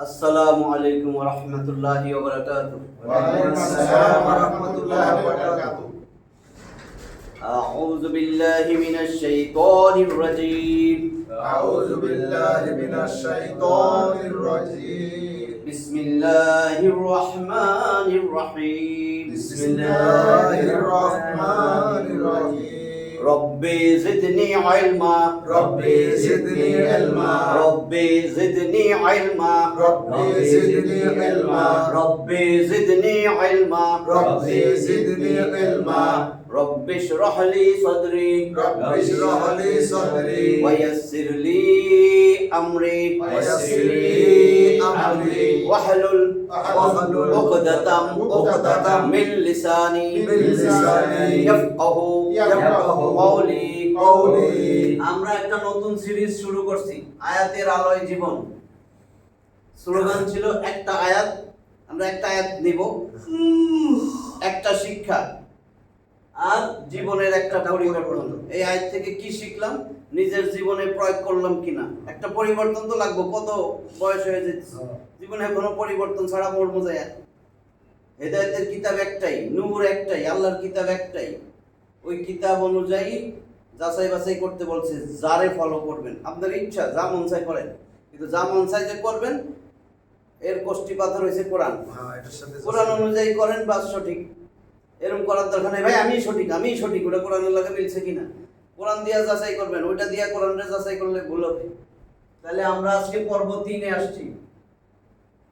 আসসালামু আলাইকুম ওয়া রাহমাতুল্লাহি ওয়া বারাকাতুহু। ওয়ালাইকুম আসসালাম ওয়া রাহমাতুল্লাহি ওয়া বারাকাতুহু। আউযু বিল্লাহি মিনাশ শাইতানির রাজীম। আউযু বিল্লাহি মিনাশ শাইতানির রাজীম। বিসমিল্লাহির রাহমানির রাহিম। বিসমিল্লাহির রাহমানির রাহিম। রব্বি জিদনি ইলমা। রব্বি জিদনি ইলমা। রব্বি জিদনি ইলমা। রব্বি জিদনি ইলমা। রব্বি জিদনি ইলমা। রব্বি জিদনি ইলমা। رب اشرح لي صدري ربي اشرح لي صدري ويسر لي أمري ويسر لي أمري واحلل واحلل عقدة من لساني يفقه قولي قولي। আমরা একটা নতুন সিরিজ শুরু করছি, আয়াতের আলোয় জীবন। স্লোগান ছিল একটা আয়াত, আমরা একটা আয়াত নিব, একটা শিক্ষা আর জীবনের একটা পরিবর্তন। এই আয়াত থেকে কি শিখলাম, নিজের জীবনে প্রয়োগ করলাম কিনা। একটা পরিবর্তন তো লাগবে, কত বয়স হয়ে যাচ্ছে, জীবনে কোনো পরিবর্তন ছাড়া মরমু যায়। হেদায়েতের কিতাব একটাই, নূর একটাই, আল্লাহর কিতাব একটাই। ওই কিতাব অনুযায়ী যাচাই বাছাই করতে বলছে, যারে ফলো করবেন। আপনার ইচ্ছা, যা মন চাই করেন, কিন্তু যা মন চাই যে করবেন এর কষ্টি পাথর হয়েছে কোরআন। কোরআন অনুযায়ী করেন, বাস সঠিক। এরকম করার দরকার নেই, ভাই আমি সঠিক, ওটা কোরআনের লাগে মিলছে কিনা। কোরআন দিয়া যাচাই করবেন, ওইটা দিয়া কোরআনটা যাচাই করলে ভুল হবে। তাহলে আমরা আজকে পর্ব 3-এ আসছি।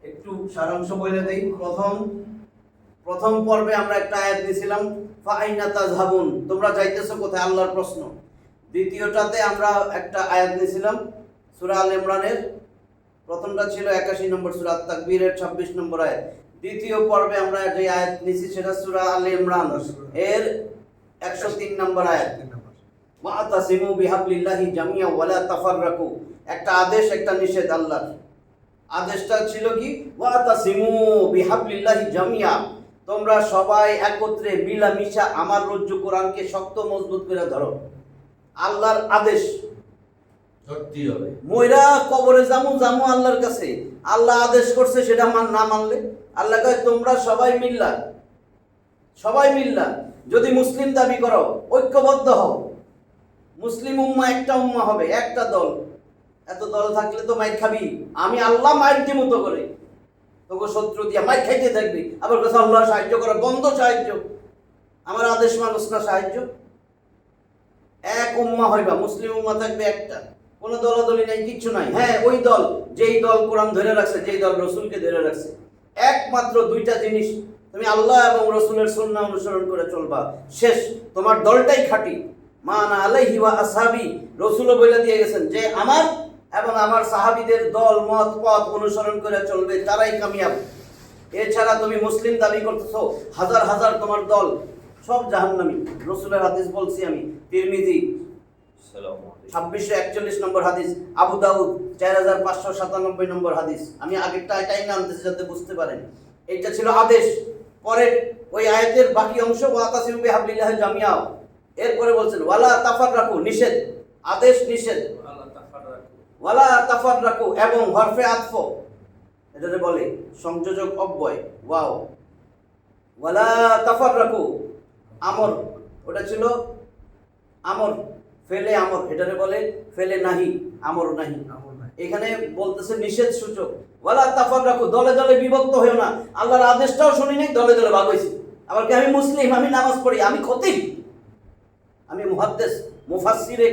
একটু সারাংশ বলে দেই। প্রথম পর্বে আমরা একটা আয়াত দিয়েছিলাম, ফাআইনা তাযহাবুন, তোমরা যাইতেছো কোথায়, আল্লাহর প্রশ্ন। দ্বিতীয়টাতে আমরা একটা আয়াত নিয়েছিলাম সূরা আল ইমরানের, প্রথমটা ছিল 81 নম্বর সূরা তাকবীরের 26 নম্বর আয়াত। দ্বিতীয় পর্বে আমরা যে আয়াত নিয়েছি সেটা সূরা আল ইমরান এর 103 নম্বর আয়াত। ওয়াতাসিমু বিহাবলিল্লাহি জামিয়া ওয়ালা তাফাররাকু, একটা আদেশ একটা নিষেধ আল্লাহর। আদেশটা ছিল কি, ওয়াতাসিমু বিহাবলিল্লাহি জামিয়া, তোমরা সবাই একত্রে মিলামিশা আমার রজ্জু কোরআনকে শক্ত মজবুত করে ধরো। আল্লাহর আদেশ, সত্যি হবে। ময়রা কবরে জামু আল্লাহর কাছে। আল্লাহ আদেশ করছে, সেটা না মানলে আল্লাহ কয় তোমরা সবাই মিল্লা যদি মুসলিম দাবি করো, ঐক্যবদ্ধ হও। মুসলিম উম্মাহ একটা উম্মাহ হবে, একটা দল। এত দল থাকলে তো মাইর খাবি। আমি আল্লাহ মাইর দি মতো করে তোকে শত্রু দিয়া মাইর খাইতে থাকবি, আবার কথা আল্লাহ সাহায্য করে, বন্ধ সাহায্য, আমার আদেশ মানুষ না সাহায্য। এক উম্মাহ হইবা, মুসলিম উম্মাহ থাকবে একটা, কোনো দলাদলি নাই, কিচ্ছু নাই। হ্যাঁ, ওই দল যেই দল কোরআন ধরে রাখছে, যেই দল রসুলকে ধরে রাখছে, একমাত্র দুইটা জিনিস, তুমি আল্লাহ এবং রসুলের সুন্নাহ অনুসরণ করে চলবা, শেষ। তোমার দলটাই খাঁটি। মানা আলাইহি ওয়া আসহাবি, রসুলও বলে দিয়ে গেছেন যে আমার এবং আমার সাহাবীদের দল মত পথ অনুসরণ করে চলবে, তারাই কামিয়াব। এছাড়া তুমি মুসলিম দাবি করতেছো, হাজার হাজার তোমার দল, সব জাহান্নামী। রসুলের হাদিস বলছি আমি, তিরমিজি 2641 নম্বর হাদিস, আবু দাউদ 4597 নম্বর হাদিস। আমি আগেরটা এটাই না আনতেছি যাতে বুঝতে পারেন। এটা ছিল আদেশ। পরে ওই আয়াতের বাকি অংশ, ওয়াতাসিমু বিহাবলিল্লাহি জামিয়া, এরপরে বলছেন ওয়ালা তাফাররাকু, নিষেধ, আদেশ নিষেধ, ওয়ালা তাফাররাকু এবং হরফে আতফ, এটাকে বলে সংযোজক অব্যয়, ওয়াও। ওয়ালা তাফাররাকু, আমর, ওটা ছিল আমর, ফেলে আমর, এটাকে বলে ফেলে নাহি, আমর নাহি। এখানে বলতেছে নিষেধ সূচক। ওয়ালা তাফাররাকু, দলে দলে বিভক্ত হয়েও না। আল্লাহর আদেশটাও শুনি নাই, দলে দলে ভাগ হইছি। আবার কি আমি মুসলিম, আমি নামাজ পড়ি, আমি খতিব, আমি মুহাদ্দিস, মুফাসসিরে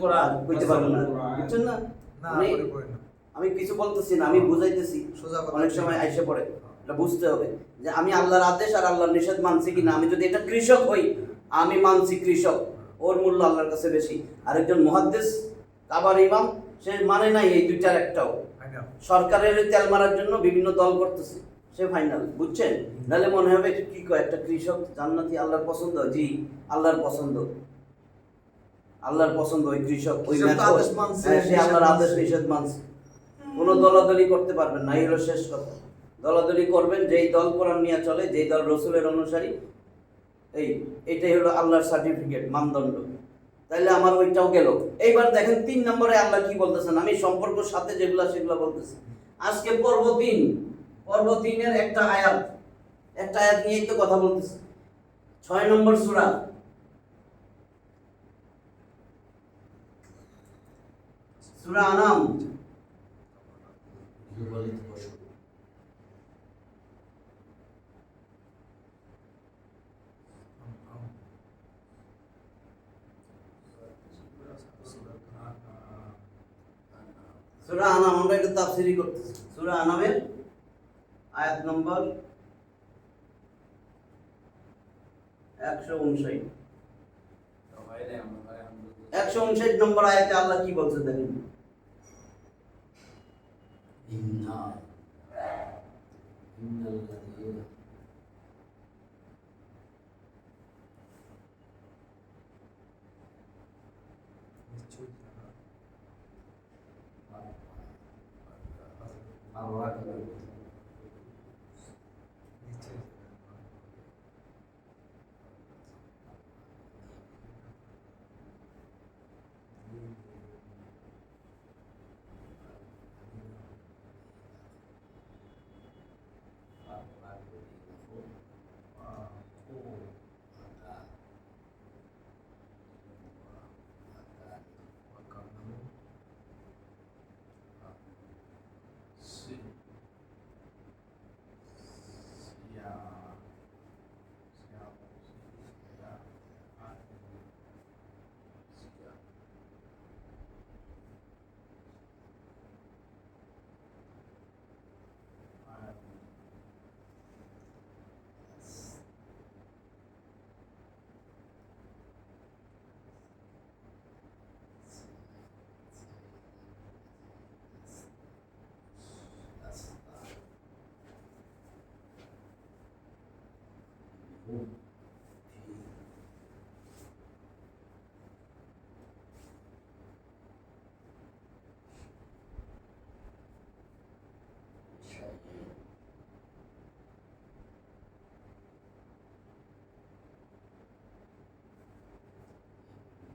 কোরআন কইতে পারবো না, বুঝছেন না? আমি কিছু বলতেছি না, আমি বুঝাইতেছি। অনেক সময় আইসে পড়ে, এটা বুঝতে হবে যে আমি আল্লাহর আদেশ আর আল্লাহর নিষেধ মানছি কিনা। আমি যদি এটা কৃষক হই, আমি মানছি কৃষক, ওর মূল্য আল্লাহর কাছে বেশি। আরেকজন মুহাদ্দিস, কাবার ইমাম, সে মানে নাই এই দুইটার একটাও। সরকারের তেল মারার জন্য বিভিন্ন দল করতেছে, সে ফাইনাল, বুঝছেন? নাহলে মনে হবে কি কয়, একটা কৃষক জান্নাতি, আল্লাহর পছন্দ। জি, আল্লাহর পছন্দ, আল্লাহর পছন্দ। ওই কৃষক, ওই সে আল্লাহর আদেশ নিষেধ মানছে। কোনো দলাদলি করতে পারবেন না, এই হলো শেষ কথা। দলাদলি করবেন যেই দল কোরআন নিয়ে চলে, যেই দল রসুলের অনুসারী, এইটাই হলো আল্লাহর সার্টিফিকেট, মানদণ্ড। তাহলে আমার ওইটাও গেল। এইবার দেখেন 3 নম্বরে আল্লাহ কি বলতেছেন, আমি সম্পর্ক সাথে যেগুলা সেগুলো বলতেছি। আজকে পর্ব 3 এর একটা আয়াত নিয়েই তো কথা বলতেছি। 6 নম্বর সূরা, সূরা আনাম। সূরা আনাম আমরা একটু তাফসীরি করতেছি। সূরা আনামের আয়াত নম্বর 159। 159 নম্বর আয়াতে আল্লাহ কি বলছে দেখেন।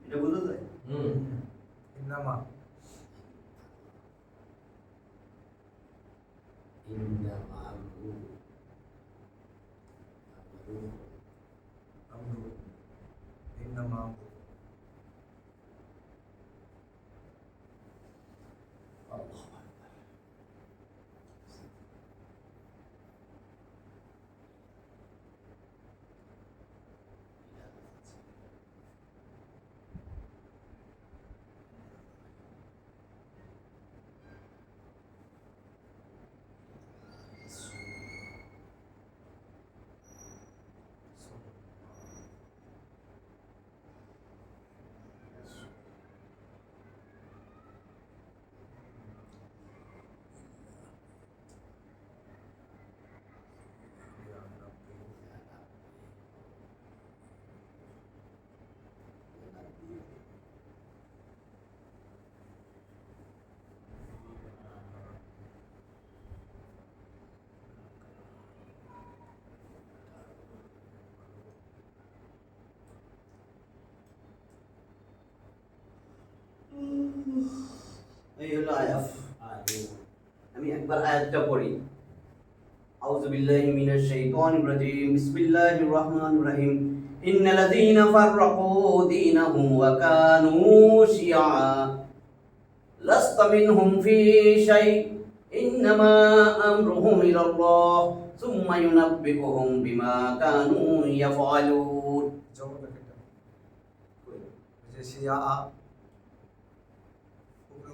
এটা বোঝা যায়? ইন্নামা আমরু ইন্নামা এই হলো আয়াত। আমি একবার আয়াতটা পড়ি। আউযু বিল্লাহি মিনাশ শাইতানির রাজীম। বিসমিল্লাহির রহমানির রহিম। ইন্নাল্লাযীনা ফাররাকু দীনাহুম ওয়া কানু শিয়া লাস্তা মিনহুম ফি শাই ইন্নামা আমরুহুম ইলাল্লাহ সুম্মা ইউনাব্বিউহুম বিমা কানু ইয়াফআলুন। জবাব একটা যে শিয়া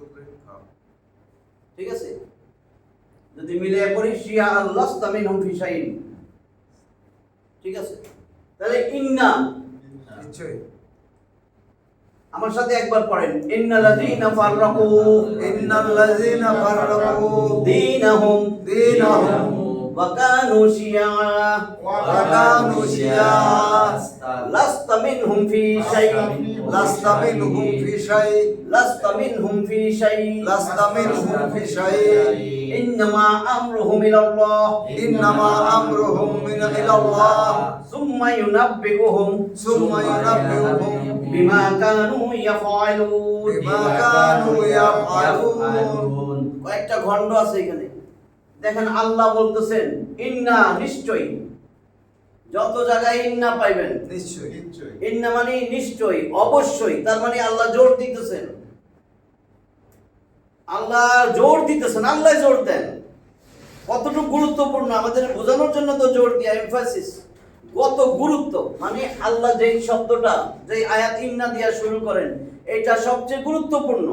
উপরে হ্যাঁ ঠিক আছে, যদি মিলে পড়ি শিয়া লাস্তা মিনহুম ফি শাই। ঠিক আছে, তাহলে ইন্না নিশ্চয় আমার সাথে একবার পড়েন। ইন্নাল্লাযীনা ফাররাকু ইন্নাল্লাযীনা ফাররাকু দীনাহুম ওয়া কানু শিয়া ওয়া কানু শিয়া লাস্তা মিনহুম ফি শাই লাস্তা মিনহুম ফি শাই লাস্তা মিনহুম ফি শাই লাস্তা মিনহুম ফি শাই ইন্নামা আমরুহুম ইলাল্লাহ ইন্নামা আমরুহুম ইলাল্লাহ সুম্মা ইউনাব্বিউহুম বিমা কানু ইয়াফআলুন। বিমা কানু ইয়াফআলুন। কয়েকটা খণ্ড আছে এখানে। দেখেন আল্লাহ বলতেছেন ইন্না, নিশ্চয়ই। যত জায়গায় ইন্না পাইবেন, নিশ্চয়ই। নিশ্চয়ই। ইন্না মানে নিশ্চয়ই, অবশ্যই। তার মানে আল্লাহ জোর দিতেছেন, আল্লাহ জোর দিতেছেন, আল্লাহ জোর দেন। কতটুকু গুরুত্বপূর্ণ আমাদের বোঝানোর জন্য তো জোর দিয়া, এমফাসিস। কত গুরুত্ব, মানে আল্লাহ যেই শব্দটা, যেই আয়াত ইন্না দিয়া শুরু করেন, এটা সবচেয়ে গুরুত্বপূর্ণ।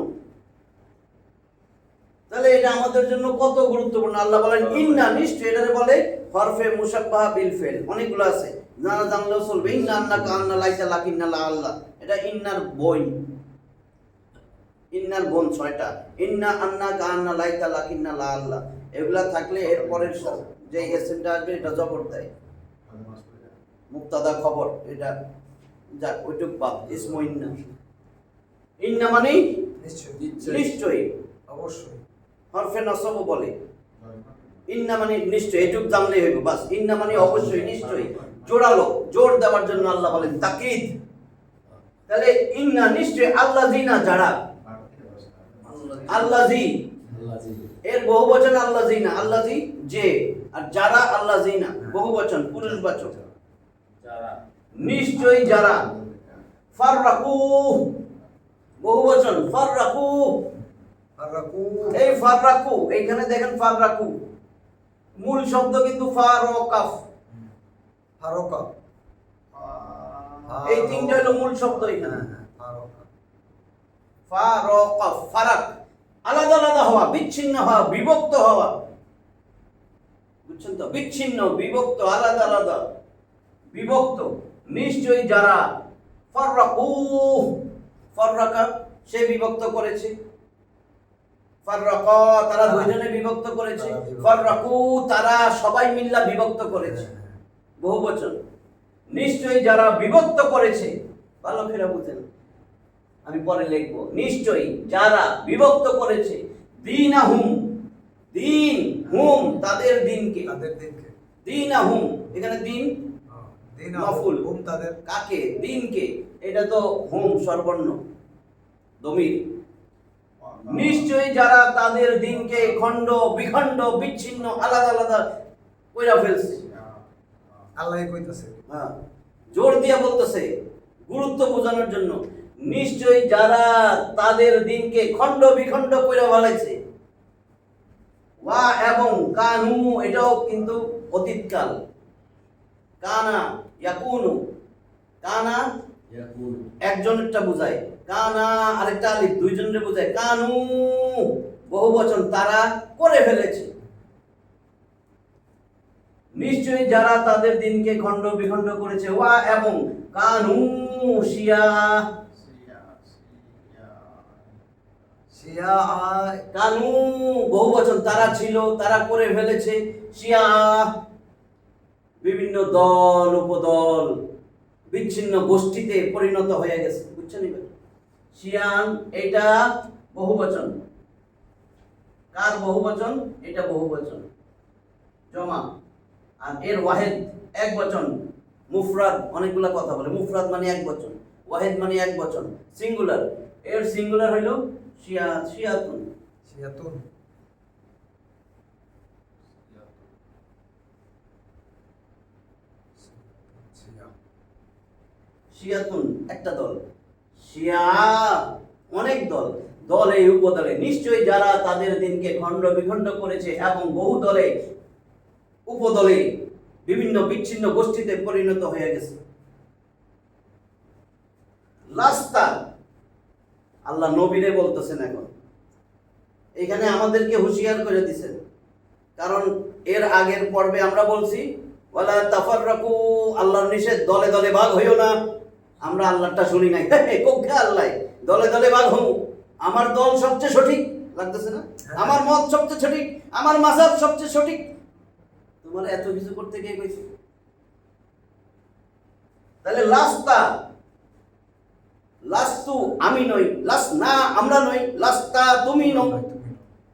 তাহলে এটা আমাদের জন্য কত গুরুত্বপূর্ণ। আল্লাহ বলেন ইন্না, নিশ্চয়। এটারে বলে হরফে মুশাব্বাহা বিল ফেল, অনেকগুলো আছে, না জানলেও চলবে। ইন্না আন্নাকা আন্না লাইসা লাকিন্না লা আল্লাহ, এটা ইন্নার বই, ইন্নার বোন 6টা। ইন্না আন্নাকা আন্না লাইসা লাকিন্না লা আল্লাহ, এগুলা থাকলে এর পরের যে এসএমটা আসবে এটা জবর দেয়, মুক্তাদা খবর, এটা যাক ওইটুক বাদ। ইসমু ইন্না, ইন্না মানে নিশ্চয়ই। নিশ্চয়ই, অবশ্যই। হরফে নসব বলে। ইন্না মানে নিশ্চয়, এটুক জানলেই হইব বাস। ইন্না মানে অবশ্যই, নিশ্চয়ই, জোরালো, জোর দেওয়ার জন্য আল্লাহ বলেন তাকিদ। তাহলে ইন্না, নিশ্চয়, আল্লাযিনা, যারা, আল্লাযী, এর বহুবচন আল্লাযিনা, আল্লাযী যে, আর যারা আল্লাযিনা বহুবচন পুরুষবাচক। নিশ্চয়ই যারা, ফাররাকু বহুবচন, ফাররাকু। ফাররাকু, এই ফাররাকু, এইখানে দেখেন ফাররাকু মূল শব্দ কিন্তু ফারকাফ, ফারকা। এই তিনটা হলো মূল শব্দ এখানে। ফারকা। ফারকাফ, ফারাক, আলাদা আলাদা হওয়া, বিচ্ছিন্ন হওয়া, বিভক্ত হওয়া, বুঝছেন তো? বিচ্ছিন্ন, বিভক্ত, আলাদা আলাদা, বিভক্ত। নিশ্চয়ই যারা, ফাররাকু, ফাররাকা সে বিভক্ত করেছে, ফাররাকা তারা দুইজনে বিভক্ত করেছে, ফাররাকু তারা সবাই মিল্লা বিভক্ত করেছে, বহুবচন। নিশ্চয়ই যারা বিভক্ত করেছে, ভালো করে বুঝেন, আমি পরে লিখবো। নিশ্চয়ই যারা বিভক্ত করেছে, দীনাহুম, দিন, হুম তাদের দিনকে, তাদের দিনকে। দীনাহুম, এখানে দিন দিন মাফুল, হুম তাদের। কাকে? দিনকে, এটা তো হুম সর্বর্ণ দমির। নিশ্চয়ই যারা তাদের দিনকে খণ্ড বিখণ্ড বিচ্ছিন্ন আলাদা আলাদা কইরা ফেলছে। আল্লাহই কইতাছে। হ্যাঁ, জোর দিয়ে বলতেছে গুরুত্ব বোঝানোর জন্য। নিশ্চয়ই যারা তাদের দিনকে খণ্ড বিখণ্ড কইরা ফেলাইছে। ওয়া এবং কানু, এটাও কিন্তু অতীতকাল। কানা ইয়াকুনু, কানা একজনেরটা বোঝায়, কানা আরেকটা আলিফ, দুইজনের বোঝায়। কানু বহুবচন, তারা করে ফেলেছে। নিশ্চয়ই যারা তাদের দিনকে খণ্ড বিখণ্ড করেছে। ওয়া এবং কানু শিয়া, শিয়া, কানু বহুবচন, তারা ছিল, তারা করে ফেলেছে। শিয়া বিভিন্ন দল উপদল বিচ্ছিন্ন গোষ্ঠীতে পরিণত হয়ে গেছে, বুঝছেন? শিয়ান এটা বহুবচন, কার বহুবচন? এটা বহুবচন জমা, আর এর ওয়াহেদ এক বচন। মুফরাদ অনেকগুলা কথা বলে, মুফরাদ মানে এক বচন, ওয়াহেদ মানে এক বচন, সিঙ্গুলার। এর সিঙ্গুলার হইল শিয়া, শিয়াতুন। শিয়াতুন। শিয়াতুন একটা দল, শিয়া অনেক দল, দল এই উপদলে। নিশ্চয়ই যারা তাদের দিনকে খণ্ড বিখণ্ড করেছে এবং বহু দলে উপদলে বিভিন্ন বিচ্ছিন্ন গোষ্ঠীতে পরিণত হয়ে গেছে। লাস্তা, আল্লাহ নবীরে বলতেছেন এখন, এখানে আমাদেরকে হুঁশিয়ার করে দিছেন। কারণ এর আগের পর্বে আমরা বলছি ওয়ালা তাফাররাকু, আল্লাহর নিষেধ, দলে দলে ভাগ হইও না। আমরা আল্লাহটা শুনি নাই, কোকে আল্লাহ দলে দলে ভাগ হও, আমার দল সবচেয়ে সঠিক, লাগতেছে না? আমার মত সবচেয়ে সঠিক, আমার মাযহাব সবচেয়ে সঠিক। তোমার এত কিছু করতে কে কইছে? তাহলে লাস্তা, লাস্তু আমি নই, লাস না আমরা নই, লাস্তা তুমি নও,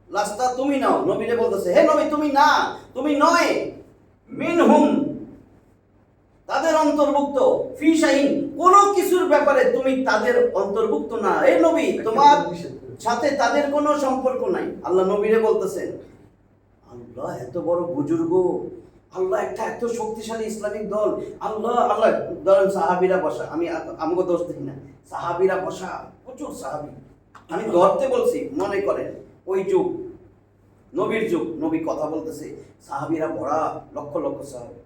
লাস্তা তুমি নাও। নবীরে বলতেছে, হে নবী তুমি না, তুমি নয়। মিনহুম তাদের অন্তর্ভুক্ত, ফি শাইন কোন কিছুর ব্যাপারে তুমি তাদের অন্তর্ভুক্ত না। হে নবী তোমার সাথে তাদের কোনো সম্পর্ক নাই। আল্লাহ নবীরে বলতেছেন, আল্লাহ এত বড় বুজুর্গ, আল্লাহ একটা এত শক্তিশালী ইসলামিক দল, আল্লাহ আল্লাহ ধরেন সাহাবীরা বসা, আমি আমাকে দোষ দিই না, সাহাবীরা বসা, প্রচুর সাহাবী, আমি ধরতে বলছি, মনে করেন ওই যুগ নবীর যুগ, নবী কথা বলতেছে, সাহাবীরা ভরা, লক্ষ লক্ষ সাহাবী।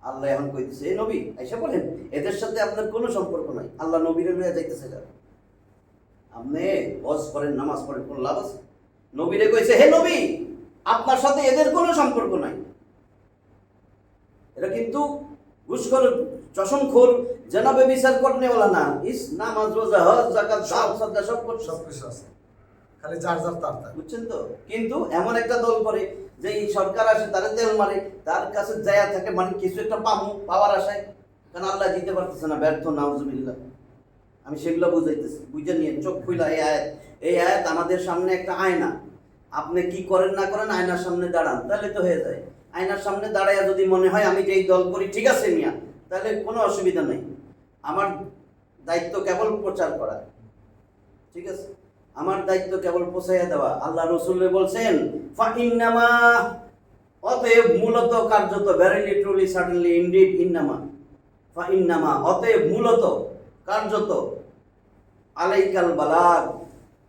আল্লাহ এখন কইতেছে, এই নবী আইসা বলেন এদের সাথে আপনার কোনো সম্পর্ক নাই, আল্লাহ নবীরে লইয়া যাইতেছে না, আপনি হজ করেন, নামাজ পড়েন, কোন লাভ আছে? নবীরে কইছে, হে নবী আপনার সাথে এদের কোনো সম্পর্ক নাই, এরা কিন্তু ঘুষখোর, চশমখোর, জনাবে বিচার করনেওয়ালা না, ইস নামাজ রোজা হজ যাকাত দান সাদকা সব করছে, সবকিছু আছে, খালি যার যার তার তার। বুঝছেন তো? কিন্তু এমন একটা দল করে যে এই সরকার আসে তারা তেল মারে, তার কাছে যায়া থাকে, মানে কিছু একটা পাওয়ার আশায়, কারণ আল্লাহ দিতে পারতেছে না, ব্যর্থ, নাউজুবিল্লাহ। আমি সেগুলো বুঝাইতেছি, বুঝে নিয়ে চোখ খুইলা, এই আয়াত আমাদের সামনে একটা আয়না, আপনি কি করেন না করেন আয়নার সামনে দাঁড়ান, তাহলে তো হয়ে যায়। আয়নার সামনে দাঁড়াইয়া যদি মনে হয় আমি যেই দল করি ঠিক আছে মিয়া, তাহলে কোনো অসুবিধা নেই, আমার দায়িত্ব কেবল প্রচার করা, ঠিক আছে, আমার দায়িত্ব কেবল পৌঁছাইয়া দেওয়া। আল্লাহ রসুল বলছেন ফাইন্নামা, অতএব মূলত, কার্যত, ভেরিলি ট্রুলি সার্টেনলি ইনডিড, ইন্নামা ফাইন্নামা, অতএব মূলত, কার্যত, আলাইকাল বালাগ,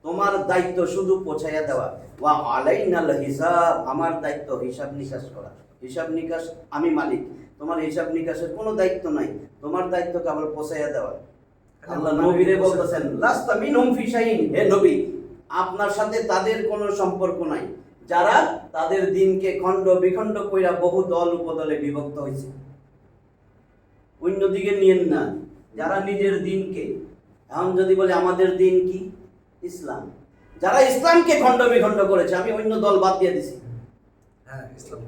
তোমার দায়িত্ব শুধু পৌঁছাইয়া দেওয়া, ওয়া আলাইনাল হিসাব, আমার দায়িত্ব হিসাব নিকাশ করা, হিসাব নিকাশ আমি মালিক, তোমার হিসাব নিকাশের কোনো দায়িত্ব নাই, তোমার দায়িত্ব কেবল পৌঁছাইয়া দেওয়া। আল্লাহ নবীরে বলতেছেন লাস্তা মিনহুম ফি শাইইন, হে নবী আপনার সাথে তাদের কোনো সম্পর্ক নাই যারা তাদের দিনকে খণ্ড বিখণ্ড কইরা বহু দল উপদলে বিভক্ত হয়েছে। অন্যদিকে নিয়েন না, যারা নিজের দিনকে, এখন যদি বলে আমাদের দিন কি ইসলাম, যারা ইসলামকে খণ্ড বিখণ্ড করেছে, আমি অন্য দল বাদ দিয়ে দিছি, হ্যাঁ ইসলাম,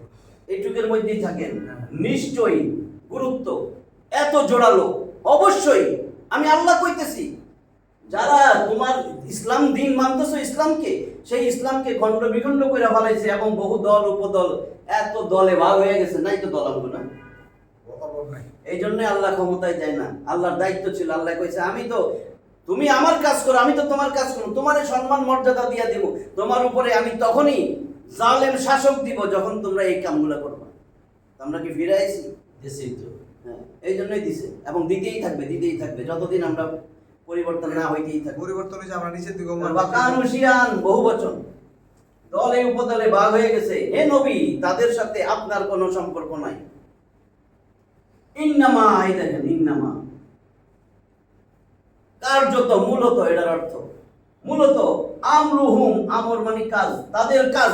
এইটুকের মধ্যেই থাকেন, নিশ্চয়ই গুরুত্ব এত জোরালো, অবশ্যই আমি আল্লাহ কইতেছি, যারা তোমার ইসলাম দিন মানতেছো, ইসলামকে, সেই ইসলামকে খণ্ড বিখণ্ড করে ফেলাইছে এবং বহু দল উপদল, এত দলে ভাগ হয়ে গেছে, নাই তো দল আমগো না, অভাব নাই। এই জন্যই আল্লাহ ক্ষমতায় দেয় না, আল্লাহর দায়িত্ব ছিল, আল্লাহ কইছে আমি তো, তুমি আমার কাজ করো, আমি তো তোমার কাজ করো, তোমার সম্মান মর্যাদা দিয়া দিব, তোমার উপরে আমি তখনই জালেম শাসক দিব যখন তোমরা এই কামগুলো করবে। আমরা কি ফিরে আইছি? দিছেই তো। হ্যাঁ, এই জন্যই দিছে এবং দিতেই থাকবে, দিতেই থাকবে, যতদিন আমরা পরিবর্তন না হইতেই থাকবে। পরিবর্তন হয়েছে, আমরা নিচের দিকে বাকানুশিয়ান, বহু বচন, দলে উপদলে ভাগ হয়ে গেছে, হে নবী তাদের সাথে আপনার কোনো সম্পর্ক নাই। ইন্নামা, এই দেখেন ইন্নামা, কার্যত, মূলত, এটার অর্থ মূলত, আমরুহুম, আমর মানে কাজ, তাদের কাজ,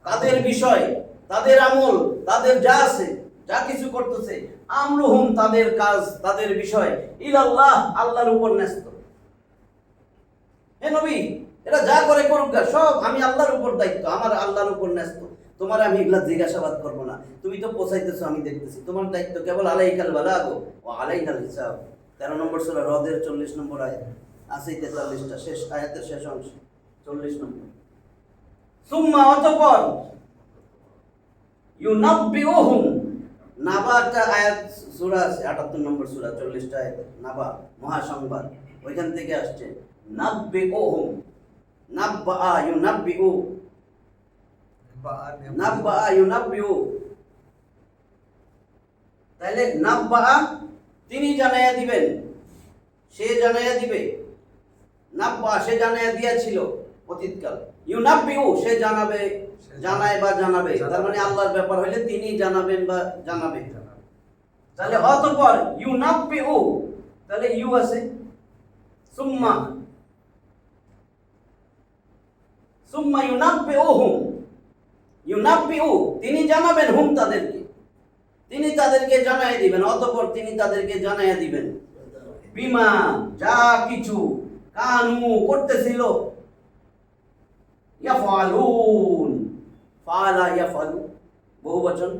তাদের বিষয়, তাদের আমল, তাদের যা আছে, যা কিছু করতেছে, আমরুহুম তাদের কাজ, তাদের বিষয়, ইলাল্লাহ আল্লাহর উপর ন্যস্ত। হে নবী এটা যা করে করুক গা, সব আমি আল্লাহর উপর দায়িত্ব, আমার আল্লাহর উপর ন্যস্ত, তোমার আমি এগুলা জিজ্ঞাসাবাদ করবো না, তুমি তো পৌঁছাইতেছো, আমি দেখতেছি, তোমার দায়িত্ব কেবল আলাইকাল বালাগ ওয়া আলাইনাল হিসাব। 13 নম্বর সূরা রদের 40 নম্বর আয়াত, আছে 43টা, শেষ আয়াতের শেষ অংশ 40 নম্বর। সুম্মা, অতঃপর, ইউনাব্বিউহুম, নাবাটা আয়াত সূরা আছে 78 নম্বর সূরা 40টা আয়াত, নাবা মহাসংবাদ, ওইখান থেকে আসছে নাব্বিউহুম, নাব্বা ইউনাব্বিউ, নাব্বা ইউনাব্বিউ, তাহলে নাব্বা তিনি জানাইয়া দিবেন, সে জানাইয়া দিবে, নাব্বা সে জানাইয়া দিয়েছিল অতীতকাল, ইউনাব্বিউ সে জানাবে, জানায় বা জানাবে, তার মানে আল্লাহর ব্যাপার হইলে তিনি জানাবেন বা জানাবে। তাহলে অতঃপর ইউনাব্বিউ, তাহলে ইউ আছে, সুম্মা, সুম্মা ইউনাব্বিউহুম, ইউনাব্বিউ তিনি জানাবেন, হুম তাদেরকে, তিনি তাদেরকে জানায় দিবেন, অতঃপর তিনি তাদেরকে জানায় দিবেন, বিমা যা কিছু, কানু করতেছিল, ইয়াফআলুন, ফাআলা ইয়াফআলু, বহুবচন,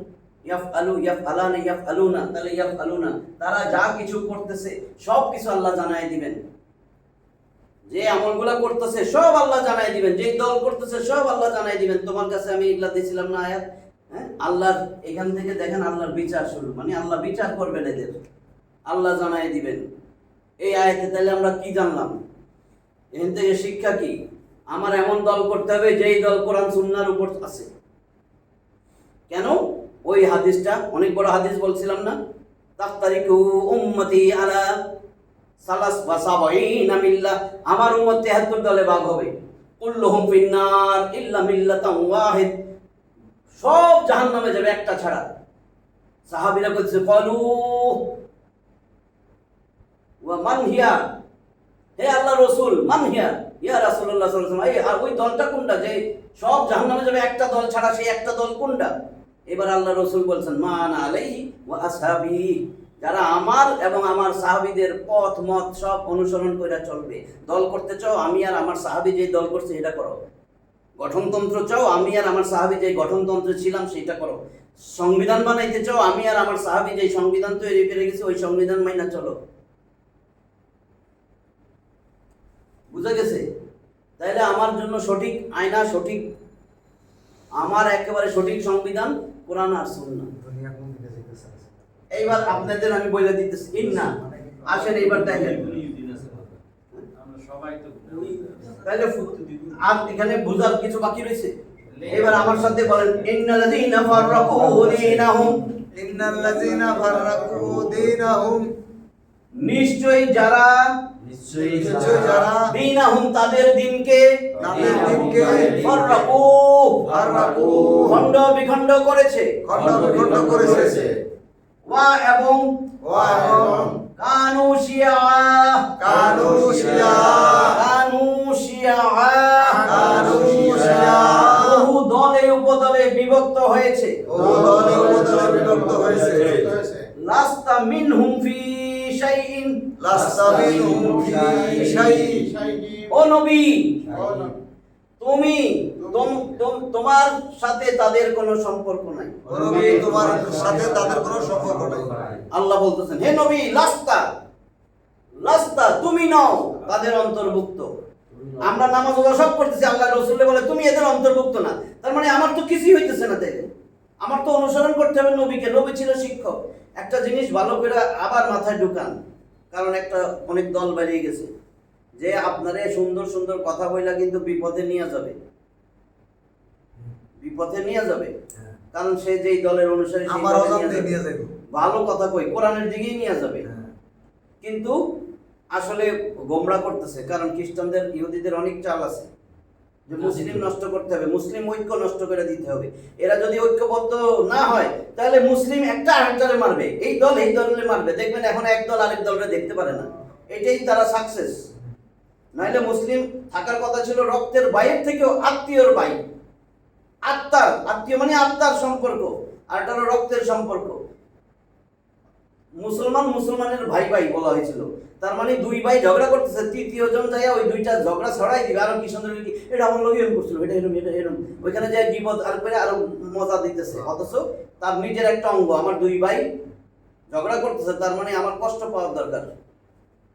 ইয়াফআলু, ইয়াফআলানা, ইয়াফআলুনা, তাহলে ইয়াফআলুনা তারা যা কিছু করতেছে সব কিছু আল্লাহ জানায় দিবেন, যে আমলগুলা করতেছে সব আল্লাহ জানায় দিবেন, যেই দল করতেছে সব আল্লাহ জানায় দিবেন। তোমার কাছে আমি এগুলা দিয়েছিলাম না আয়াত, হ্যাঁ, আল্লাহর এখান থেকে দেখেন আল্লাহর বিচার শুরু, মানে আল্লাহ বিচার করবেন এদের, আল্লাহ জানায় দিবেন এই আয়াতে। তাহলে আমরা কি জানলাম এখান থেকে? শিক্ষা কি? আমার এমন দল করতে হবে যেই দল কোরআন সুন্নাহর উপর আছে। কেন? ওই হাদিসটা অনেক বড় হাদিস বলছিলাম না, তাফতারিকু উম্মতি আলা সালাস ওয়া সাবঈনা মিল্লাহ, আমার উম্মত 73 দলে ভাগ হবে। কুল্লুহুম ফিন্নার ইল্লা মিল্লাতান ওয়াহিদ, সব জাহান্নামে যাবে একটা ছাড়া। সাহাবীরা বলছে ক্বালু ওয়া মান হিয়া, হে আল্লাহর রাসূল, মান হিয়া ইয়া রাসূলুল্লাহ সাল্লাল্লাহু আলাইহি ওয়াসাল্লাম, আর ওই দলটা কোনটা যে সব জাহান্নামে যাবে একটা দল ছাড়া, সেই একটা দল কোনটা? এবার আল্লাহর রাসূল বলছেন মান আলাইহি ওয়া আসহাবি, যারা আমার এবং আমার সাহাবীদের পথ মত সব অনুসরণ করে চলবে। দল করতে চাও, আমি আর আমার সাহাবী যে দল করছে এটা করো। গঠনতন্ত্র চাও, আমি আর আমার সাহাবী যে গঠনতন্ত্রে ছিলাম সেটা করো। সংবিধান বানাইতে চাও, আমি আর আমার সাহাবী যে সংবিধান তৈরি করে গেছে ওই সংবিধান মাইনা চলো। বুঝা গেছে? তাইলে আমার জন্য সঠিক আয়না, সঠিক আমার একেবারে সঠিক সংবিধান কোরআন আর সুন্নাহ। দুনিয়া কোন দিকে যাইতেছে? এইবার আপনাদের আমি বলে দিতেছি, ইন্না আসেন এইবার দেখেন। তাহলে আর এখানে বুঝার কিছু বাকি রয়েছে। এবার আমার সাথে বলেন ইন্নাল্লাযীনা ফাররাকু দীনাহুম, ইন্নাল্লাযীনা ফাররাকু দীনাহুম, নিশ্চয়ই যারা নিশ্চয়ই যারা দীনাহুম তাদের দিনকে ফাররাকু খণ্ড বিখণ্ড করেছে, খণ্ড বিখণ্ড করেছে, ওয়া এবং কানু শিয়া বহু দলে উপদলে বিভক্ত হয়েছে। লাস্তা মিনহুম ফি শাইইন, ও নবী তুমি তোমার সাথে তাদের কোনো সম্পর্ক নাই। তোমার সাথে তাদের কোনো সম্পর্ক নাই। আল্লাহ বলতেছেন হে নবী লাস্তা তুমি নও তাদের অন্তর্ভুক্ত। আমরা নামাজ রোজা সব করতেছি, আল্লাহ রাসূল বলে তুমি এদের অন্তর্ভুক্ত না। তার মানে আমার তো কিছুই হইতেছে না। তাইলে আমার তো অনুসরণ করতে হবে নবীকে। নবী ছিল শিক্ষক। একটা জিনিস ভালো করে আবার মাথায় ঢুকান, কারণ একটা অনেক দল বেরিয়ে গেছে যে আপনারে সুন্দর সুন্দর কথা বইলা কিন্তু বিপদে নিয়ে যাবে, কারণ সে যেই দলের অনুসারী আমার অজান্তে নিয়ে যাবে, ভালো কথা কই কোরআনের দিকেই নিয়ে যাবে, কিন্তু আসলে গোমরাহ করতেছে। কারণ খ্রিস্টানদের ইহুদিদের অনেক চাল আছে যে মুসলিম নষ্ট করতে হবে, মুসলিম ঐক্য নষ্ট করে দিতে হবে। এরা যদি ঐক্যবদ্ধ না হয় তাহলে মুসলিম একটা আরেকটারে মারবে, এই দল এই দলে মারবে। দেখবেন এখন এক দল আরেক দলরে দেখতে পারে না, এটাই তারা সাকসেস। নাইলে মুসলিম থাকার কথা ছিল রক্তের বাইরের থেকেও আত্মীয়র ভাই, আত্মীয় মানে আত্মার সম্পর্ক, আর এটা হলো রক্তের সম্পর্ক। মুসলমানের ভাই ভাই বলা হয়েছিল। তার মানে দুই ভাই ঝগড়া করতেছে, তৃতীয় জন যাইয়া ওই দুইটা ঝগড়া ছড়াই দিবে। আরো কি সুন্দর, এটা আমার লোক এরকম করছিল, এটা এরকম ওইখানে যাই বিপদ আর করে আরো মজা দিতেছে। অথচ তার নিজের একটা অঙ্গ, আমার দুই ভাই ঝগড়া করতেছে, তার মানে আমার কষ্ট পাওয়ার দরকার।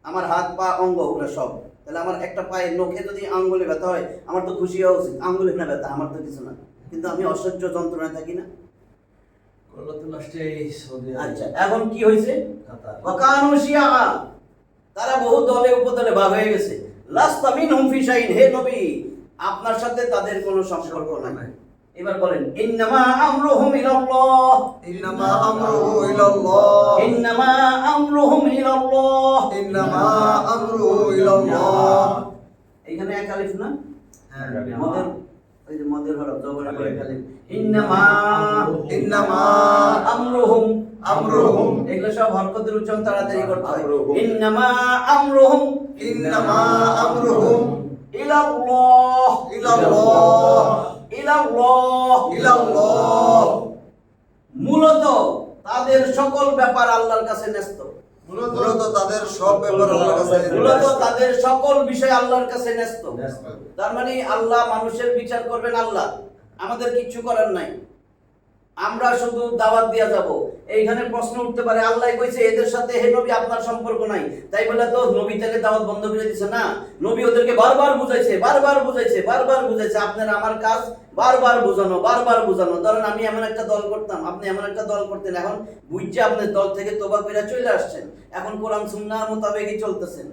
আমার হাত পা অঙ্গ ওগুলো সব, তাহলে আমার একটা পায়ের নখে যদি আঙ্গুলে ব্যথা হয় আমার তো খুশি হওয়া উচিত। আঙ্গুলে না ব্যথা, আমার তো কিছু না, কিন্তু আমি অসহ্য যন্ত্রণায় থাকি না। আচ্ছা, এখন কি হয়েছে? তারা বহু দলে উপদলে ভাগ হয়ে গেছে। লাস্তা মিনহুম ফি শাইইন, হে নবী আপনার সাথে তাদের কোনো সম্পর্ক নাই। এবার বলেন ইন্নামা আমরুহুম ইলাল্লাহ, ইন্নামা আমরুহু ইলাল্লাহ, ইন্নামা আমরুহুম ইলাল্লাহ, ইন্নামা আমরুহু ইলাল্লাহ। এখানে এক আলিফ না? হ্যাঁ, মদের ওই যে মদের হরফ জবরের পরে আলিফ। ইন্নামা আমরুহুম, এগুলো সব হরকতের উচ্চারণ তাড়াতাড়ি করতে হয়। ইন্নামা আমরুহুম ইলাল্লাহ, ইলাল্লাহ। মূলত তাদের সকল ব্যাপার আল্লাহর কাছে ন্যস্ত। মূলত তাদের সব ব্যাপার আল্লাহর কাছে, মূলত তাদের সকল বিষয় আল্লাহর কাছে ন্যস্ত। তার মানে আল্লাহ মানুষের বিচার করবেন, আল্লাহ আমাদের কিচ্ছু করার নাই, আমরা শুধু দাওয়াত দিয়া যাব। এইখানে প্রশ্ন উঠতে পারে আল্লাহ কইছে এদের সাথে হে নবী আপনার সম্পর্ক নাই, তাই বলে তো নবী তাকে দাওয়াত বন্ধ করে দিয়েছে না। নবী ওদেরকে বারবার বুঝাইছে আপনার আমার কাজ বারবার বোঝানো। ধরেন আমি এমন একটা দল করতাম, আপনি এমন একটা দল করতেন, এখন বুঝছে আপনার দল থেকে তোবা কইরা চলে আসছেন, এখন কোরআন সুন্নাহর মোতাবেকই চলতেছেন।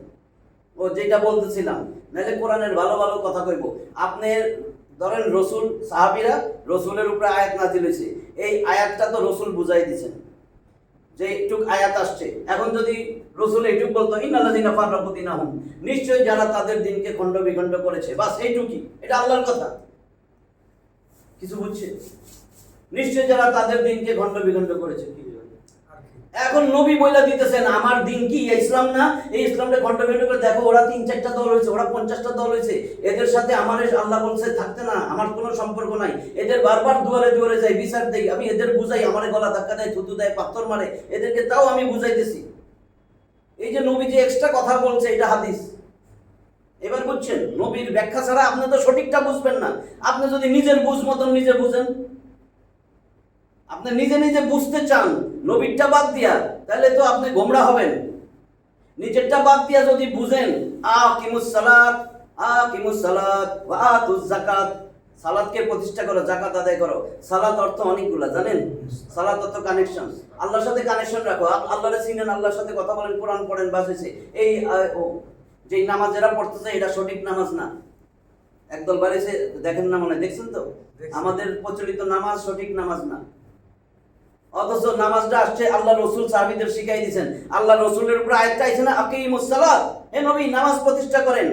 ও যেটা বলতেছিলাম, নাহলে কোরআনের ভালো ভালো কথা কইব। আপনি ধরেন রসুল সাহাবীরা, রসুলের উপরে আয়াত নাজিল হয়েছে, এই আয়াতটা তো রসুল বুঝাই দিয়েছেন যে এইটুক আয়াত আসছে। এখন যদি রসুল এইটুক বলতো ইন্নাল্লাযিনা ফাররাকু দীনাহুম, নিশ্চয়ই যারা তাদের দিনকে খণ্ড বিখণ্ড করেছে, বাস এইটুকুই, এটা আল্লাহর কথা। কিছু বুঝছে? নিশ্চয়ই যারা তাদের দিনকে খণ্ড বিখণ্ড করেছে। এখন নবী বইলা দিতেছেন আমার দিন কি ইসলাম না, এই ইসলামটা খণ্ড বিখণ্ড করে দেখো, ওরা 3-4টা দল হয়েছে, ওরা 50টা দল হয়েছে, এদের সাথে আমার আল্লাহ বলছে থাকতে না, আমার কোনো সম্পর্ক নাই। এদের বারবার দুয়ারে দুয়ারে যাই, বিচার দেই, আমি এদের বুঝাই, আমার গলা ধাক্কা দেয়, থুতু দেয়, পাথর মারে, এদেরকে তাও আমি বুঝাইতেছি। এই যে নবী যে এক্সট্রা কথা বলছে, এটা হাদিস। এবার বুঝছেন, নবীর ব্যাখ্যা ছাড়া আপনি তো সঠিকটা বুঝবেন না। আপনি যদি নিজের বুঝ মতন নিজে বুঝেন, আপনি নিজে নিজে বুঝতে চান নবীরটা বাদ দিয়া, তাহলে তো আপনি গোমরা হবেন। নিজেরটা বাদ দিয়া যদি বুঝেন, আকিমুস সালাত ওয়া আতুজ যাকাত, সালাতকে প্রতিষ্ঠা করো, যাকাত আদায় করো। সালাত অর্থ অনেকগুলা, জানেন? সালাত অর্থ কানেকশন, আল্লাহর সাথে কানেকশন রাখো, আল্লাহরে চিনেন, আল্লাহর সাথে কথা বলেন, কোরআন পড়েন, বাস হয়েছে। এই যেই নামাজ যারা পড়তেছে এটা সঠিক নামাজ না। একদল বাড়িছে, দেখেন না মনে, দেখছেন তো? আমাদের প্রচলিত নামাজ সঠিক নামাজ না। অথচ নামাজটা আসছে আল্লাহ রসুল সাহাবীদের শিখাই দিয়েছেন, আল্লাহ রসুলের উপর আয়াতটা আইছে না, আকিমুস সালাত, হে নবী নামাজ প্রতিষ্ঠা করেন।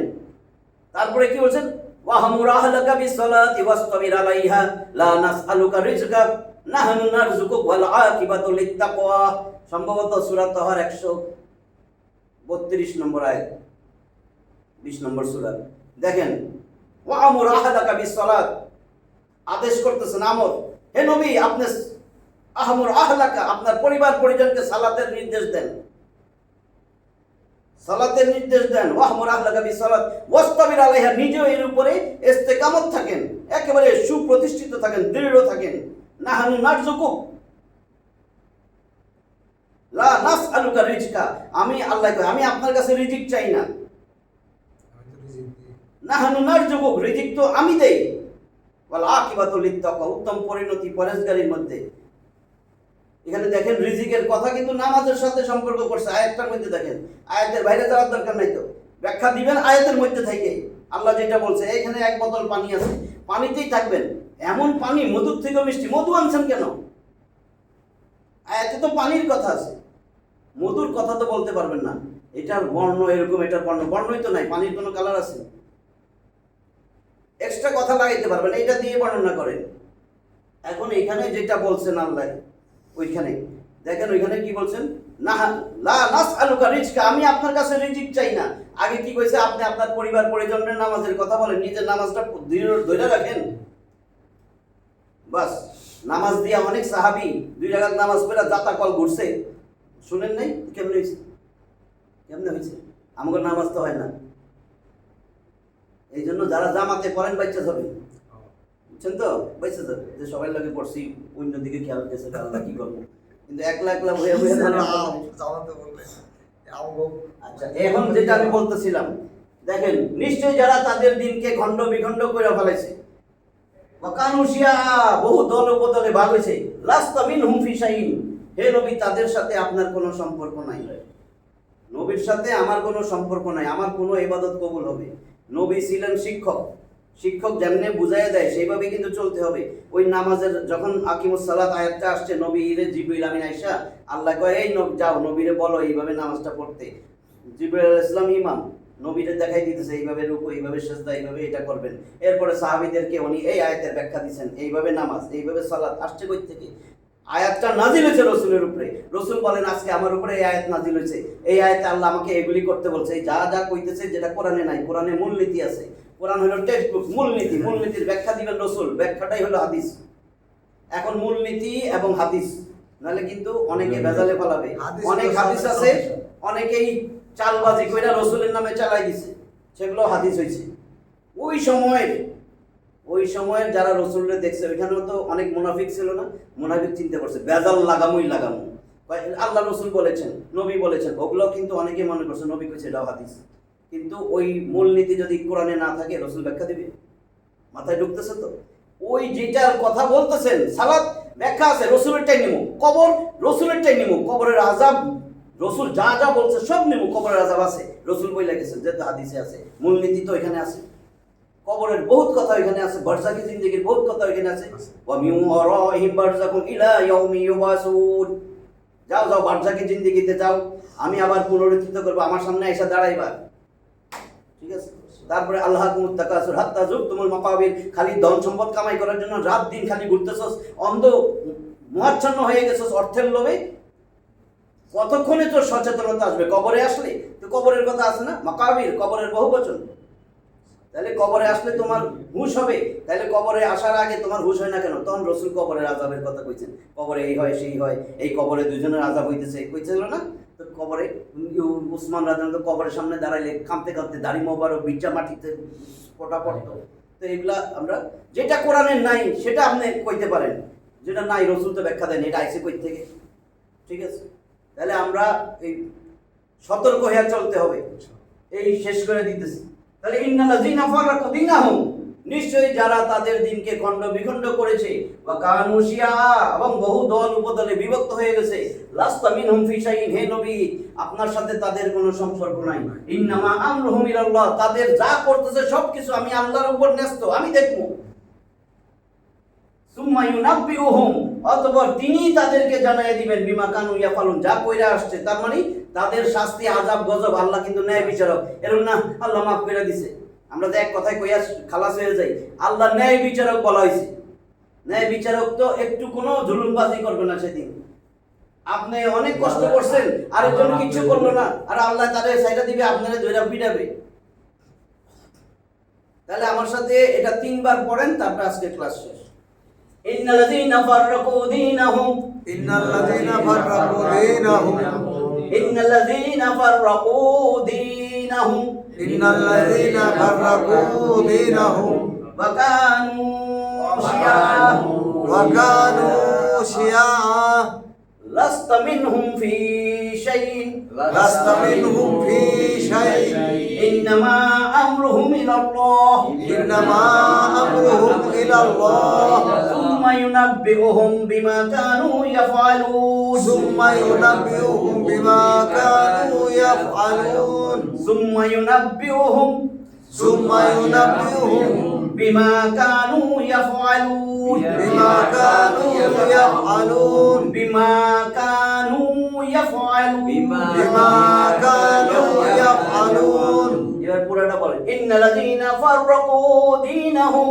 তারপরে কি বলছেন? ওয়াহমুর আহলাকা বিসসালাতি ওয়াসতাবির আলাইহা লা নাসআলুকা রিজকা নাহনু নারযুকুক ওয়াল আকিবাতু লিত্তাকওয়া। সম্ভবত সূরা তাহার 132 নম্বর আয়াত, 20 নম্বর সূরা। দেখেন, ওয়াহমুর আহলাকা বিসসালাত, আদেশ করতেছেন, আমর, হে নবী আপনি আহমুর আহলাকা, আপনার পরিবার পরিজনকে সালাতের নির্দেশ দেন, সালাতের নির্দেশ দেন। ওয়াহমুর আহলাকা বিসসালাত ওয়াসতাবির আলাইহা, নিজেও এর উপরে ইস্তেকামত থাকেন, একেবারে সুপ্রতিষ্ঠিত থাকেন, দৃঢ় থাকেন। নাহানু নারযুকুক লা নাসআলুকা রিজকা, আমি আল্লাহ কই আমি আপনার কাছে রিজিক চাই না। নাহানু নারযুকুক, রিজিক তো আমি দেই। ওয়াল আকিবাতু লিত্তাকওয়া, উত্তম পরিণতি পরহেজগারির মধ্যে। এখানে দেখেন রিজিকের কথা কিন্তু নামাজের সাথে সম্পর্ক করছে আয়াতটার মধ্যে। দেখেন, আয়াতের বাইরে যাওয়ার দরকার নাই, তো ব্যাখ্যা দিবেন আয়াতের মধ্যে থেকে। আল্লাহ যেটা বলছে, এখানে এক বোতল পানি আছে, পানিতেই থাকবেন। এমন পানি মধুর থেকেও মিষ্টি, মধু আনছেন কেন? আয়াতে তো পানির কথা আছে, মধুর কথা তো বলতে পারবেন না। এটার বর্ণ এরকম, এটার বর্ণই তো নাই, পানির কোনো কালার আছে? এক্সট্রা কথা লাগাইতে পারবেন, এটা দিয়ে বর্ণনা করেন। এখন এখানে যেটা বলছেন আল্লাহ, ওইখানে দেখেন, ওইখানে কি বলছেন? না লা নাসআলুকা রিজকা, আমি আপনার কাছে রিজিক চাই না। আগে কি কইছে? আপনি আপনার পরিবার পরিজনের নামাজের কথা বলেন, নিজের নামাজটা ধরে রাখেন। বাস, নামাজ দিয়া অনেক সাহাবী 2 রাকাত নামাজ পড়া জাতা কল ঘুরছে, শুনেন নাই? কেমনে হয়েছে? কেমনে হয়েছে? আমাদের নামাজ তো হয় না। এই জন্য যারা জামাতে পড়েন বাচ্চা যাবে, বুঝছেন তো? বাচ্চা যাবে যে সবাই লাগে পড়ছি, অন্যদিকে খেয়াল গেছে, আল্লাহ কি করবো। কিন্তু একলা একলা হয়ে হয়ে আচ্ছা, এখন যেটা আমি বলতেছিলাম, দেখেন, নিশ্চয়ই যারা তাদের দিনকে খণ্ড বিখণ্ড করে ফেলেছে, ওয়াকানুশিয়া, বহু দল উপদলে ভাগ হয়েছে, লাস্তা মিনহুম ফি শাইইন, হে নবী তাদের সাথে আপনার কোনো সম্পর্ক নাই। নবীর সাথে আমার কোনো সম্পর্ক নাই, আমার কোনো ইবাদত কবুল হবে। নবী ছিলেন শিক্ষক, শিক্ষক যেমনে বুঝাইয়া দেয় সেইভাবে কিন্তু চলতে হবে। ওই নামাজের যখন আকিমুস সালাত আয়াতটা আসছে, নবীরে জিবরিল আমিন আয়েশা, আল্লাহ কয় এই যাও নবীরে বলো এইভাবে নামাজটা পড়তে। জিবরিল আলাইহিস সালাম ইমাম, নবীরে দেখাই দিতেছে এইভাবে রুকু, এইভাবে সিজদা, এইভাবে এটা করবেন। এরপরে সাহাবীদেরকে উনি এই আয়াতের ব্যাখ্যা দিয়েছেন, এইভাবে নামাজ, এইভাবে সালাত। আসছে কই থেকে? আয়াতটা নাজিল হয়েছে রসুলের উপরে। রসুল বলেন আজকে আমার উপরে এই আয়াত নাজিল হয়েছে, এই আয়াতে আল্লাহ আমাকে এগুলি করতে বলছে। যা যা কইতেছে যেটা কোরআনে নাই, কোরআনে মূলনীতি আছে। কোরআন হলো টেক্সট বুক, মূলনীতি, মূলনীতির ব্যাখ্যা দিবেন রসুল, ব্যাখ্যাটাই হলো হাদিস। এখন মূলনীতি এবং হাদিস, নাহলে কিন্তু অনেকে ভেজালে ফেলাবে। অনেক হাদিস আছে, অনেকেই চালবাজি কইরা রসুলের নামে চালাই দিছে, সেগুলো হাদিস হয়েছে। ওই সময়ের যারা রসুলরে দেখছে, ওইখানেও তো অনেক মুনাফিক ছিল না? মুনাফিক চিন্তা করছে ভেজাল লাগামুই লাগামু, আল্লাহ রসুল বলেছেন, নবী বলেছেন, ওগুলো কিন্তু অনেকে মনে করছে নবী কইছে এটাও হাদিস। কিন্তু ওই মূলনীতি যদি কোরআনে না থাকে, রসুল ব্যাখ্যা দিবে? মাথায় ঢুকতেছে তো? ওই যেটার কথা বলতেছেন সালাত, ব্যাখ্যা আছে, রসুলেরটাই নিমু। কবর, রসুলেরটাই নিমু। কবরের আযাব রসুল যা যা বলছে সব নেব। কবরের আযাব আছে, রসুল বইলা গেছে, যে হাদিসে আছে, মূলনীতি তো এখানে আছে। কবরের বহুত কথা এখানে আছে, বারজাকি জিন্দেগির বহুত কথা এখানে আছে। ওয়া মিন ওয়ারাইহিম বারযাকুন ইলা ইয়াউমি ইউবাসুন। যাও যাও বারজাকি জিন্দেগিতে যাও, আমি আবার পুনরুত্থিত করব, আমার সামনে এসে দাঁড়াইবা। ঠিক আছে। তারপরে আল্লাহকুমুত তাকাসুর হাত্তা যুরতুমুল মাকাবির, খালি ধন সম্পদ কামাই করার জন্য রাত দিন খালি ঘুরতেছস, অন্ধ মোহাচ্ছন্ন হয়ে গেছস অর্থের লোভে। কতক্ষণে তোর সচেতনতা আসবে? কবরে আসলে তো কবরের কথা আছে না, মাকাবির কবরের বহুবচন। তাহলে কবরে আসলে তোমার হুঁশ হবে। তাহলে কবরে আসার আগে তোমার হুঁশ হয় না কেন? তখন রসুল কবরের আযাবের কথা কইছেন, কবরে এই হয় সেই হয়, এই কবরে দুজনের আযাব হইতেছে, কইছিল না? তো কবরে উসমান রাদিয়াল্লাহু আনহু কবরের সামনে দাঁড়াইলে কাঁপতে কাঁপতে দাড়ি মোবারক বিচ্চা মাটিতে ফোঁটা পড়তো। তো এগুলা আমরা যেটা কোরআনের নাই সেটা আপনি কইতে পারেন, যেটা নাই রসুল তো ব্যাখ্যা দেন, এটা আইসে কই থেকে। ঠিক আছে। তাহলে আমরা এই সতর্ক হয়ে চলতে হবে। এই শেষ করে দিতেছি। তাহলে ইন্নাল্লাযীনা ফাররাকু দীনাহুম, নিশ্চয়ই যারা তাদের দিনকে খণ্ড বিখণ্ড করেছে, ওয়া কানু শিয়া, এবং বহু দল উপদলে বিভক্ত হয়ে গেছে, লাস্তা মিনহুম ফি শাইইন, হে নবী আপনার সাথে তাদের কোনো সম্পর্ক নাই। ইন্নামা আমরুহুম ইলাল্লাহ, তাদের যা করতেছে সবকিছু আমি আল্লাহর উপর ন্যস্ত, আমি দেখব। সুম্মা ইউনাব্বিউহুম, অতঃপর তিনি তাদেরকে জানাই দিবেন, বিমা কানু ইয়াফালুন, যা কইরা আসছে। তার মানে তাদের শাস্তি আযাব গজব, আল্লাহ কিন্তু ন্যায় বিচারক। এরকম না আল্লাহ মাফ করে দিছে, আমরা তো এক কথায় কইয়া খালাস হয়ে যাই। আল্লাহ ন্যায় বিচারক বলা হয়েছে। ন্যায় বিচারক তো একটু কোনো জুলুমবাজি করবে না সেদিন। আপনি অনেক কষ্ট করছেন, আরেকজন কিছু করলো না, আর আল্লাহ তাদের সাইডা দিবে, আপনারা ধইরা পিটাবে। তাহলে আমার সাথে এটা 3 বার পড়েন, তারপর আজকে ক্লাস শেষ। ইন্নাল্লাযীনা ফাররাকু দীনাহুম, ইন্নাল্লাযীনা ফাররাকু দীনাহুম, ইন্নাল্লাযীনা ফাররাকু দীনাহুম, ইন্নাল্লাযীনা ফাররাকু দীনাহুম, ওয়া কানু শিয়া, ওয়া কানু শিয়া, লাস্তা মিনহুম ফি শাইইন, লাস্তা মিনহুম ফি শাইইন, ইন্নামা আমরুহুম ইলাল্লাহ, ইন্নামা আমরুহুম ইলাল্লাহ, সুম্মা ইউনাব্বিউহুম বিমা কানু ইয়াফআলুন, সুম্মা ইউনাব্বিউহুম বিমা কানু ইয়াফআলুন, সুম্মা ইউনাব্বিউহুম সুম্মা ইউনাব্বিউহুম বিমা কানু ইয়াফআলুন, বিমা কানু ইয়াফআলুন, বিমা কানু ইয়াফআলুন, বিমা কানু ইয়াফআলুন। এবার পুরোটা বলেন। ইন্নাল্লাযীনা ফাররাকু দীনাহুম,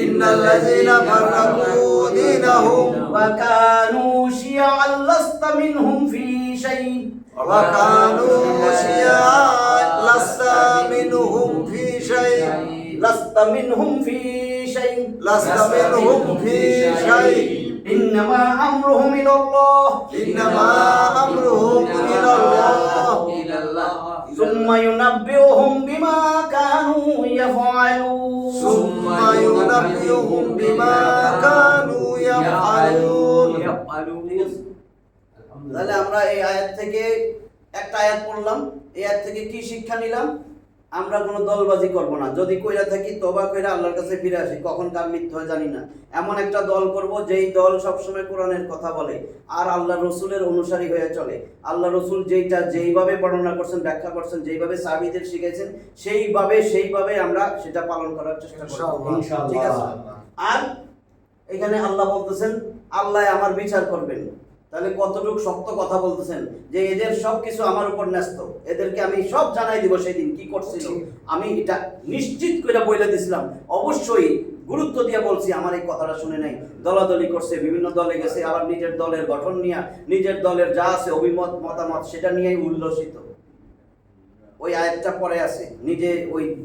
ইন্নাল্লাযীনা ফাররাকু দীনাহুম, ওয়া কানু শিয়া'আন লাস্তা মিনহুম ফি শাইইন, ওয়া কানু শিয়া'আন লাস্তা মিনহুম ফি শাইইন, লাস্তা মিনহুম ফি শাইইন, লাস্তা মিনহুম ফি শাইইন, ইন্নামা আমরুহুম ইলাল্লাহ, ইন্নামা আমরুহুম ইলাল্লাহ, সুম্মা ইউনাব্বিউহুম বিমা কানু ইয়াফআলুন, সুম্মা ইউনাব্বিউহুম বিমা কানু ইয়াফআলুন। ঠিক আছে? তাহলে আমরা এই আয়াত থেকে একটা আয়াত পড়লাম, এই আয়াত থেকে কি শিক্ষা নিলাম? আমরা কোনো দলবাজি করব না, যদি কইরা থাকি তওবা কইরা আল্লাহর কাছে ফিরে আসি, কখন কার মৃত্যু হয় জানি না। এমন একটা দল করব যেই দল সবসময় কোরআনের কথা বলে আর আল্লাহ রসুলের অনুসারী হয়ে চলে। আল্লাহ রসুল যেইটা যেইভাবে বর্ণনা করছেন, ব্যাখ্যা করছেন, যেইভাবে সাহাবীদের শিখাইছেন, সেইভাবে আমরা সেটা পালন করার চেষ্টা করব, ঠিক আছে? আর এখানে আল্লাহ বলতেছেন আল্লাহ আমার বিচার করবেন। তাহলে কতটুকু শক্ত কথা বলতেছেন যে এদের সবকিছু আমার উপর ন্যস্ত, এদেরকে আমি সব জানাই দিব সেদিন কি করছিল। আমি এটা নিশ্চিত করে বলে দিছিলাম, অবশ্যই গুরুত্ব দিয়ে বলছি। আমার এই কথাটা শুনে নাই, দলাদলি করছে, বিভিন্ন দলে গেছে, আবার নিজের দলের গঠন নিয়ে, নিজের দলের যা আছে অভিমত মতামত সেটা নিয়েই উল্লসিত। ওই আয়াতটা পরে আছে,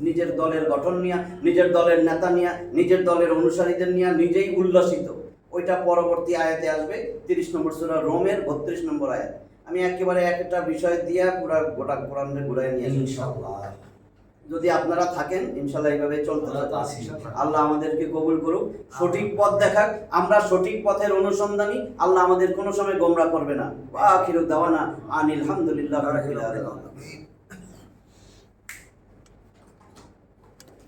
নিজের দলের গঠন নিয়ে, নিজের দলের নেতা নিয়ে, নিজের দলের অনুসারীদের নিয়ে নিজেই উল্লসিত। ওইটা পরবর্তী আয়াতে আসবে, 30 নম্বর সূরা রোমের 32 নম্বর আয়াত। আমি একেবারে একটা বিষয় দিয়ে পুরো গোটা কোরআনের ঘুরাই নিয়ে আসি ইনশাআল্লাহ। যদি আপনারা থাকেন ইনশাআল্লাহ এইভাবে চলতে থাকবে। আল্লাহ আমাদেরকে কবুল করুক, সঠিক পথ দেখাক, আমরা সঠিক পথের অনুসন্ধানী। আল্লাহ আমাদের কোনো সময় গোমরা করবে না। ওয়া আখিরু দাওয়ানা আনিল হামদুলিল্লাহি রাব্বিল আলামিন।